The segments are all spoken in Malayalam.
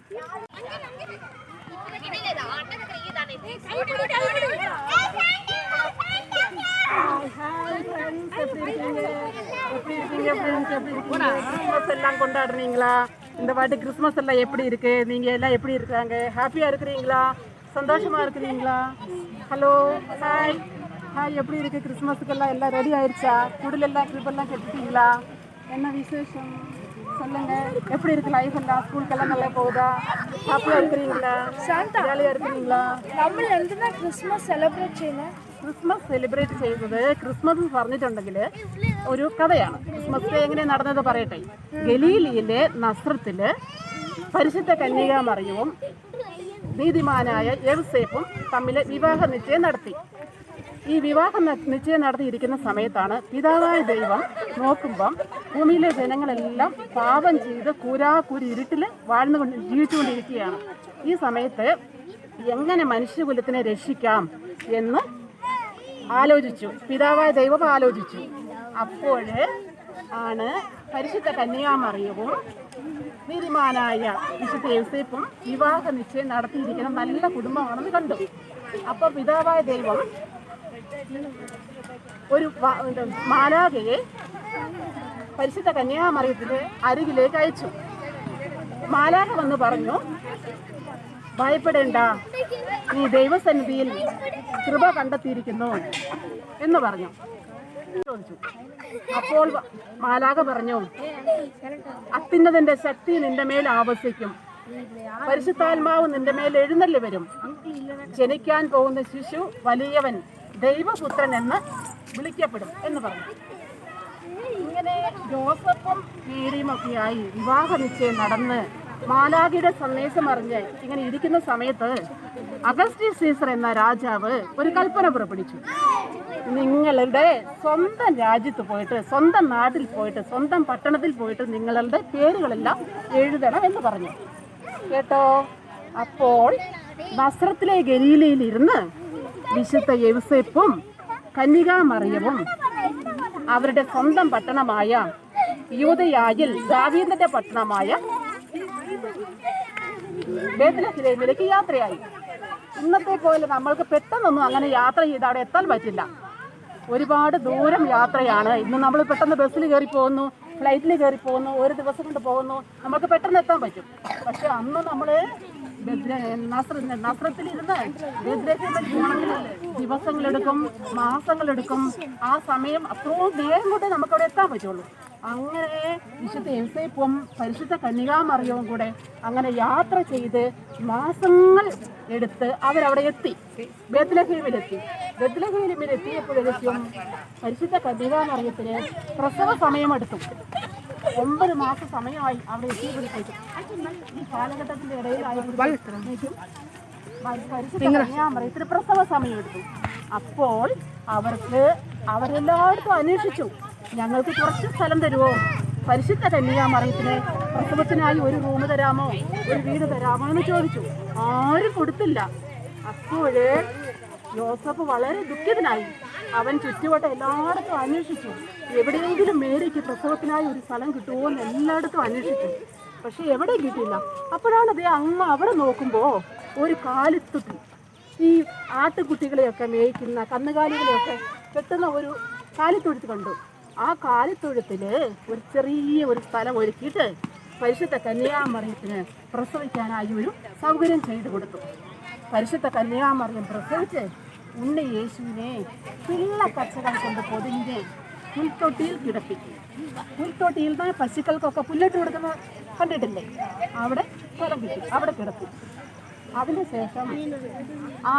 கிறிஸ்மஸ் எல்லாம் கொண்டாடுறீங்களா? இந்த வாட்டி கிறிஸ்மஸ் எல்லாம் எப்படி இருக்கு? நீங்க எல்லாம் எப்படி இருக்காங்க? ஹாப்பியா இருக்கிறீங்களா? சந்தோஷமா இருக்கிறீங்களா? Hello, hi hi. எப்படி இருக்கு? கிறிஸ்மஸுக்கெல்லாம் எல்லாம் ரெடி ஆயிடுச்சா? குடிலெல்லாம் ட்ரிப்பெல்லாம் கட்டிட்டீங்களா? என்ன விசேஷம் சொல்லுங்க. எப்படி இருக்கு லைஃப் எல்லாம்? ஸ்கூலுக்கெல்லாம் நல்லா போகுதா? ஹாப்பியா இருக்கிறீங்களா? ஜாலியா இருக்கிறீங்களா? നമ്മൾ എന്തിനാ ക്രിസ്മസ് സെലിബ്രേറ്റ് ചെയ്യുന്നത്? ക്രിസ്മസ് സെലിബ്രേറ്റ് ചെയ്യുന്നത് ക്രിസ്മസ് പറഞ്ഞിട്ടുണ്ടെങ്കിൽ ഒരു കഥയാണ്. ക്രിസ്മസ് ഡേ എങ്ങനെ നടന്നത് പറയട്ടെ. ഗലീലിയിലെ നസ്രത്തില് പരിശുദ്ധ കന്യകാമറിയവും നീതിമാനായ യൗസേപ്പും തമ്മിൽ വിവാഹ നിശ്ചയം നടത്തി. ഈ വിവാഹ നിശ്ചയം നടത്തിയിരിക്കുന്ന സമയത്താണ് പിതാവായ ദൈവം നോക്കുമ്പം ഭൂമിയിലെ ജനങ്ങളെല്ലാം പാപം ചെയ്ത് കൂരാകൂരി ഇരുട്ടിൽ ജീവിച്ചുകൊണ്ടിരിക്കുകയാണ്. ഈ സമയത്ത് എങ്ങനെ മനുഷ്യകുലത്തിനെ രക്ഷിക്കാം എന്ന് ആലോചിച്ചു. പിതാവായ ദൈവം ആലോചിച്ചു. അപ്പോൾ ആണ് പരിശുദ്ധ കന്യകാമറിയവും നീതിമാനായ വിശുദ്ധ യൗസേപ്പും വിവാഹ നിശ്ചയം നടത്തിയിരിക്കുന്ന നല്ല കുടുംബമാണെന്ന് കണ്ടു. അപ്പോൾ പിതാവായ ദൈവം ഒരു മാലാഖയെ പരിശുദ്ധ കന്യകാമറിയത്തിന്റെ അരികിലേക്ക് അയച്ചു. മാലാഖ വന്ന് പറഞ്ഞു, ഭയപ്പെടേണ്ട, നീ ദൈവസന്നിധിയിൽ കൃപ കണ്ടെത്തിയിരിക്കുന്നു എന്ന് പറഞ്ഞു. ചോദിച്ചു. അപ്പോൾ മാലാഖ പറഞ്ഞു, അത്യുന്നതന്റെ ശക്തി നിന്റെ മേൽ ആവസിക്കും, പരിശുദ്ധാത്മാവ് നിന്റെ മേൽ എഴുന്നള്ളി വരും, ജനിക്കാൻ പോകുന്ന ശിശു വലിയവൻ ദൈവപുത്രൻ എന്ന് വിളിക്കപ്പെടും എന്ന് പറഞ്ഞു. ഇങ്ങനെ ജോസഫും മേരിയും ഒക്കെയായി വിവാഹ നിശ്ചയം നടന്ന് മാലാഖയുടെ സന്ദേശം അറിഞ്ഞ് ഇങ്ങനെ ഇരിക്കുന്ന സമയത്ത് അഗസ്റ്റസ് സീസർ എന്ന രാജാവ് ഒരു കൽപ്പന പുറപ്പെടുവിച്ചു. നിങ്ങളുടെ സ്വന്തം രാജ്യത്ത് പോയിട്ട്, സ്വന്തം നാട്ടിൽ പോയിട്ട്, സ്വന്തം പട്ടണത്തിൽ പോയിട്ട് നിങ്ങളുടെ പേരുകളെല്ലാം എഴുതണം എന്ന് പറഞ്ഞു. കേട്ടോ? അപ്പോൾ നസ്രത്തിലെ ഗലീലയിൽ ഇരുന്ന് വിശുദ്ധ യൗസേപ്പും കന്യകാമറിയവും അവരുടെ സ്വന്തം പട്ടണമായ യൂദയായിൽ ദാവീദിന്റെ പട്ടണമായ ബേത്ലഹേമിലേക്ക് യാത്രയായി. ഇന്നത്തെ പോലെ നമ്മൾക്ക് പെട്ടെന്നൊന്നും അങ്ങനെ യാത്ര ചെയ്ത് അവിടെ എത്താൻ പറ്റില്ല. ഒരുപാട് ദൂരം യാത്രയാണ്. ഇന്ന് നമ്മൾ പെട്ടെന്ന് ബസ്സിൽ കയറി പോകുന്നു, ഫ്ലൈറ്റിൽ കയറി പോകുന്നു, ഒരു ദിവസം കൊണ്ട് പോകുന്നു, നമുക്ക് പെട്ടെന്ന് എത്താൻ പറ്റും. പക്ഷെ അന്ന് നമ്മൾ നസ്രത്തിലിരുന്ന് ബേത്ലഹേമിൽ പോകണമെങ്കിൽ ദിവസങ്ങളെടുക്കും, മാസങ്ങളെടുക്കും. ആ സമയം അത്രയും നേരം കൊണ്ട് നമുക്കവിടെ എത്താൻ പറ്റുള്ളൂ. അങ്ങനെ വിശുദ്ധ യൗസേപ്പും പരിശുദ്ധ കന്യകാമറിയവും കൂടെ അങ്ങനെ യാത്ര ചെയ്ത് മാസങ്ങൾ എടുത്ത് അവരവിടെ എത്തി. ബേത്ലഹേമിലെത്തി. ബേത്ലഹേമിലെത്തിയപ്പോഴേക്കും പരിശുദ്ധ കന്യകാമറിയത്തിന് പ്രസവ സമയമെടുത്തു. 9 മാസ സമയമായി അവിടെ എത്തിയപ്പോഴേക്കും. ഈ കാലഘട്ടത്തിന്റെ ഇടയിലായപ്പോഴേക്കും പരിശുദ്ധ കന്യകാമറിയത്തിന് പ്രസവ സമയമെടുത്തു. അപ്പോൾ അവരെല്ലായിടത്തും അന്വേഷിച്ചു, ഞങ്ങൾക്ക് കുറച്ച് സ്ഥലം തരുമോ, പരിശുദ്ധ കന്യകാമറിയത്തിന് പ്രസവത്തിനായി ഒരു റൂം തരാമോ, ഒരു വീട് തരാമോ എന്ന് ചോദിച്ചു. ആരും കൊടുത്തില്ല. അപ്പോഴേ യോസഫ് വളരെ ദുഃഖിതനായി. അവൻ ചുറ്റുവട്ടം എല്ലായിടത്തും അന്വേഷിച്ചു, എവിടെയെങ്കിലും മേരിക്ക് പ്രസവത്തിനായി ഒരു സ്ഥലം കിട്ടുമോ എന്ന് എല്ലായിടത്തും അന്വേഷിച്ചു. പക്ഷെ എവിടെ കിട്ടിയില്ല. അപ്പോഴാണ് അതേ അങ്ങ് അവിടെ നോക്കുമ്പോൾ ഒരു കാലിത്തൊട്ടി, ഈ ആട്ടുകുട്ടികളെയൊക്കെ മേയ്ക്കുന്ന കന്നുകാലികളെയൊക്കെ കെട്ടുന്ന ഒരു കാലിത്തൊഴുത്ത് കണ്ടു. ആ കാലിത്തൊഴുത്തിൽ ഒരു ചെറിയ ഒരു സ്ഥലം ഒരുക്കിയിട്ട് പരിശുദ്ധ കന്യകാമറിയത്തിന് പ്രസവിക്കാനായി ഒരു സൗകര്യം ചെയ്തു കൊടുത്തു. പരിശുദ്ധ കന്യകാമറിയം പ്രസവിച്ച് ഉണ്ണി യേശുവിനെ പിള്ളക്കച്ചകൾ കൊണ്ട് പൊതിഞ്ഞ് പുൽത്തൊട്ടിയിൽ കിടത്തി. പുൽത്തൊട്ടിയിൽ നിന്ന് പശുക്കൾക്കൊക്കെ പുല്ലിട്ട് കൊടുക്കുന്ന കണ്ടിട്ടില്ലേ? അവിടെ സ്ഥലം കിട്ടി, അവിടെ കിടത്തി. അതിന് ശേഷം ആ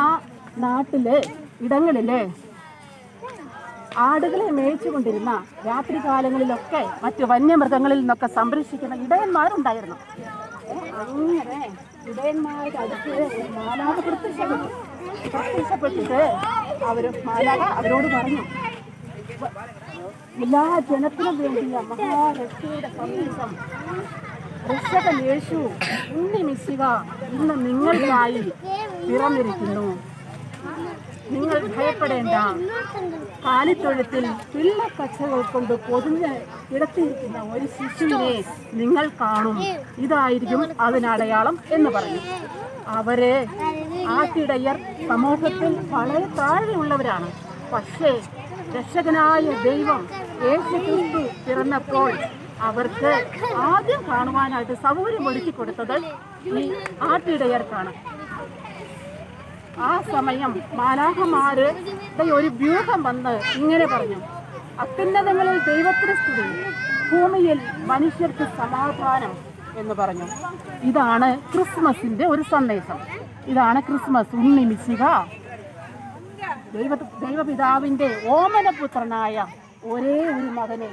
നാട്ടിലെ ഇടങ്ങളിലെ ആടുകളെ മേയിച്ചുകൊണ്ടിരുന്ന രാത്രികാലങ്ങളിലൊക്കെ മറ്റ് വന്യമൃഗങ്ങളിൽ നിന്നൊക്കെ സംരക്ഷിക്കുന്ന ഇടയന്മാരുണ്ടായിരുന്നു. അങ്ങനെ ഇടയന്മാരുടെ അടുത്ത് ഒരു മാലാഖ പ്രത്യക്ഷപ്പെട്ടിട്ട് മാലാഖ അവരോട് പറഞ്ഞു, എല്ലാ ജനത്തിനും വേണ്ടിയ മഹാരക്ഷയുടെ സന്ദേശം രക്ഷകൻ യേശു ഉണ്ണി മിശിഹ ഇന്ന് നിങ്ങൾക്കായി പിറന്നിരിക്കുന്നു. നിങ്ങൾ ഭയപ്പെടേണ്ട. കാലിത്തൊഴുത്തിൽ പിള്ളക്കച്ചകൾ കൊണ്ട് പൊതിഞ്ഞ് കിടത്തിയിരിക്കുന്ന ഒരു ശിശുവിനെ നിങ്ങൾ കാണും, ഇതായിരിക്കും അതിനടയാളം എന്ന് പറഞ്ഞു. അവരെ ആട്ടിടയർ സമൂഹത്തിൽ വളരെ താഴെയുള്ളവരാണ്. പക്ഷേ രക്ഷകനായ ദൈവം യേശുക്രിസ്തു പിറന്നപ്പോൾ അവർക്ക് ആദ്യം കാണുവാനായിട്ട് സൗകര്യമൊരുക്കി കൊടുത്തത് ഈ ആട്ടിടയർക്കാണ്. ആ സമയം മാലാഖമാരുടെ ഒരു വ്യൂഹം വന്ന് ഇങ്ങനെ പറഞ്ഞു: അത്യുന്നതങ്ങളിൽ ദൈവത്തിന് സ്തുതി, ഭൂമിയിൽ മനുഷ്യർക്ക് സമാധാനം എന്ന് പറഞ്ഞു. ഇതാണ് ക്രിസ്മസിന്റെ ഒരു സന്ദേശം. ഇതാണ് ക്രിസ്മസ്. ഉണ്ണി മിശിഹ ദൈവപിതാവിന്റെ ഓമനപുത്രനായ ഒരേ ഒരു മകനെ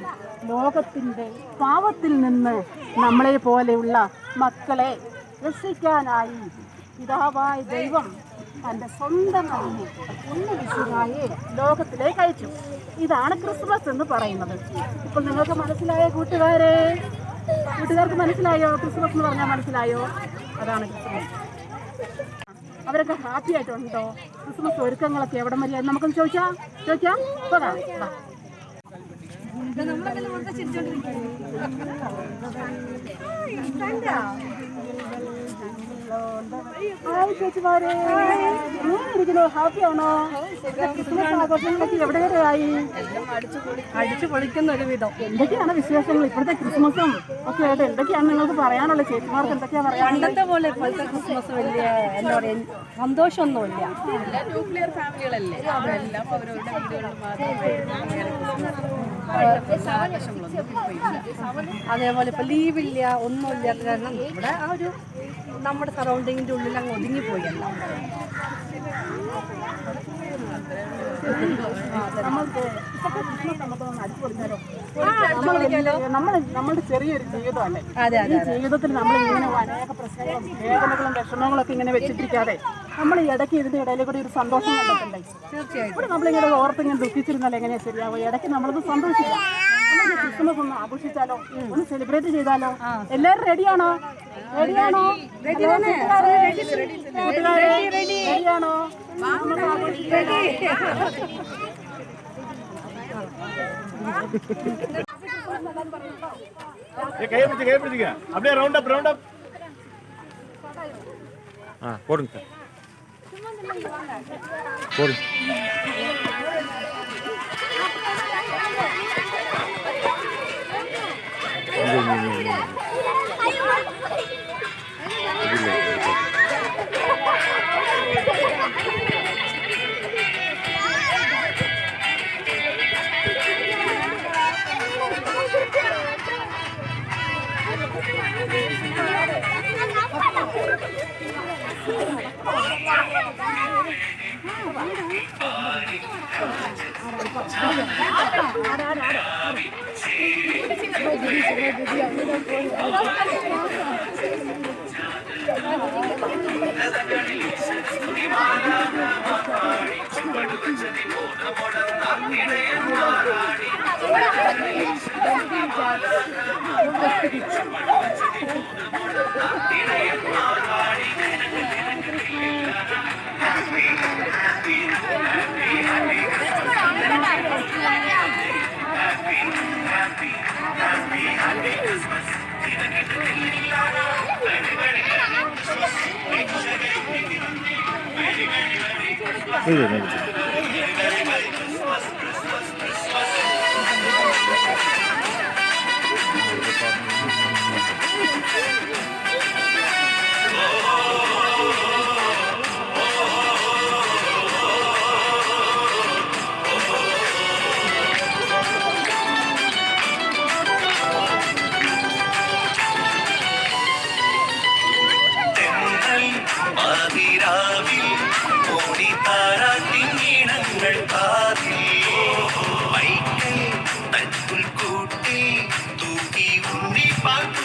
ലോകത്തിന്റെ പാപത്തിൽ നിന്ന് നമ്മളെ പോലെയുള്ള മക്കളെ രക്ഷിക്കാനായി പിതാവായ ദൈവം തൻ്റെ സ്വന്തം മകനെ ഉണ്ണി മിശിഹായെ ലോകത്തിലേക്ക് അയച്ചു. ഇതാണ് ക്രിസ്മസ് എന്ന് പറയുന്നത്. ഇപ്പോൾ നിങ്ങൾക്ക് മനസ്സിലായോ കൂട്ടുകാർക്ക് മനസ്സിലായോ? ക്രിസ്മസ് എന്ന് പറഞ്ഞാൽ മനസ്സിലായോ? അതാണ് ക്രിസ്മസ്. അവരൊക്കെ ഹാപ്പി ആയിട്ടുണ്ടോ? ക്രിസ്മസ് ഒരുക്കങ്ങളൊക്കെ എവിടം വരെയായി നമുക്കൊന്ന് ചോദിക്കാം. പോകാം. ചേച്ചിമാരെ ഹാപ്പിയാണോ? ക്രിസ്മസ് ആഘോഷങ്ങളൊക്കെ എവിടെ വരെയായി? അടിച്ചു പൊളിക്കുന്ന ഒരു വിധം. എന്തൊക്കെയാണ് വിശേഷങ്ങൾ ഇപ്പോഴത്തെ ക്രിസ്മസും ഒക്കെ ആയിട്ട്? എന്തൊക്കെയാണ് നിങ്ങൾക്ക് പറയാനുള്ളത്? ചേച്ചിമാർക്ക് എന്തൊക്കെയാ പറയാ? പണ്ടത്തെ പോലെ ഇപ്പോഴത്തെ ക്രിസ്മസ് വലിയ എന്താ പറയാ സന്തോഷമൊന്നുമില്ല. ന്യൂക്ലിയർ ഫാമിലികളല്ലേ, അവരെല്ലാം അവരവരുടെ വീടുകളിൽ അതേപോലെ ഇപ്പൊ ലീവില്ല, ഒന്നുമില്ലാത്ത കാരണം ഇവിടെ ആ ഒരു നമ്മുടെ സറൗണ്ടിങ്ങിന്റെ ഉള്ളിൽ അങ്ങ് ഒതുങ്ങിപ്പോയല്ല. നമ്മളുടെ ചെറിയൊരു ജീവിതമല്ലേ, ഈ ജീവിതത്തിൽ നമ്മൾ ഇങ്ങനെ അനേക പ്രശ്നങ്ങളും വേദനകളും വിഷമങ്ങളും ഒക്കെ ഇങ്ങനെ വെച്ചിട്ടിരിക്കാതെ നമ്മൾ ഇടയ്ക്ക് ഇതിന്റെ ഇടയിൽ കൂടി ഒരു സന്തോഷം കണ്ടിട്ടുണ്ടേ. തീർച്ചയായും ഇവിടെ നമ്മളിങ്ങനെ ഓർത്തിങ്ങനെ ദുഃഖിച്ചിരുന്നാലും എങ്ങനെയാ ശരിയാവും? ഇടയ്ക്ക് നമ്മളത് സന്തോഷിക്കാം. നമുക്ക് ക്രിസ്മസ് ഒന്ന് ആഘോഷിച്ചാലോ, ഒന്ന് സെലിബ്രേറ്റ് ചെയ്താലോ? എല്ലാവരും റെഡിയാണോ? റെഡിയാണോ? கை பிடிச்சிக்க அப்படியே ரவுண்ட் அப் போடுங்க சார் போடுங்க. തൂക്കി ഉണ്ണി പാട്ടു